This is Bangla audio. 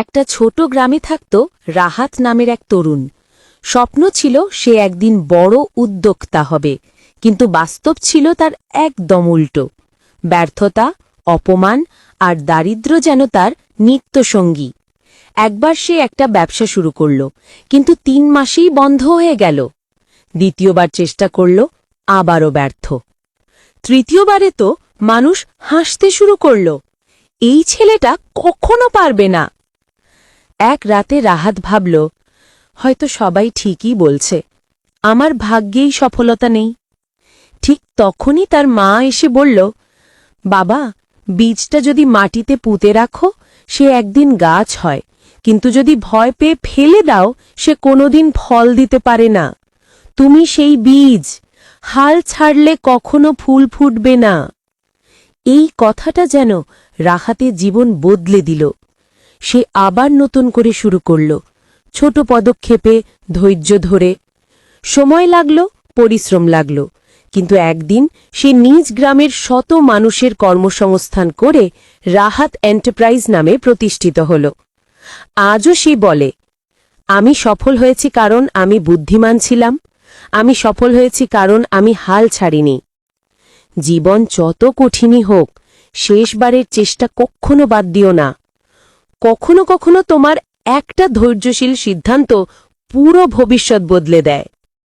একটা ছোট গ্রামে থাকত রাহাত নামের এক তরুণ। স্বপ্ন ছিল সে একদিন বড় উদ্যোক্তা হবে, কিন্তু বাস্তব ছিল তার একদম উল্টো। ব্যর্থতা, অপমান আর দারিদ্র্য যেন তার নিত্যসঙ্গী। একবার সে একটা ব্যবসা শুরু করল, কিন্তু ৩ মাসেই বন্ধ হয়ে গেল। দ্বিতীয়বার চেষ্টা করল, আবারও ব্যর্থ। তৃতীয়বারে তো মানুষ হাসতে শুরু করল, এই ছেলেটা কখনো পারবে না। এক রাতে রাহাত ভাবল, হয়তো সবাই ঠিকই বলছে, আমার ভাগ্যেই সফলতা নেই। ঠিক তখনই তার মা এসে বলল, বাবা, বীজটা যদি মাটিতে পুঁতে রাখো সে একদিন গাছ হয়, কিন্তু যদি ভয় পেয়ে ফেলে দাও সে কোনোদিন ফল দিতে পারে না। তুমি সেই বীজ, হাল ছাড়লে কখনো ফুল ফুটবে না। এই কথাটা যেন রাহাতের জীবন বদলে দিল। সে আবার নতুন করে শুরু করল, ছোট পদক্ষেপে, ধৈর্য ধরে। সময় লাগল, পরিশ্রম লাগল, কিন্তু একদিন সে নিজ গ্রামের শত মানুষের কর্মসংস্থান করে রাহাত এন্টারপ্রাইজ নামে প্রতিষ্ঠিত হল। আজও সে বলে, আমি সফল হয়েছি কারণ আমি বুদ্ধিমান ছিলাম, আমি সফল হয়েছি কারণ আমি হাল ছাড়িনি। জীবন যত কঠিনই হোক, শেষবারের চেষ্টা কখনো বাদ দিও না। কখনো কখনো তোমার একটা ধৈর্যশীল সিদ্ধান্ত পুরো ভবিষ্যৎ বদলে দেয়।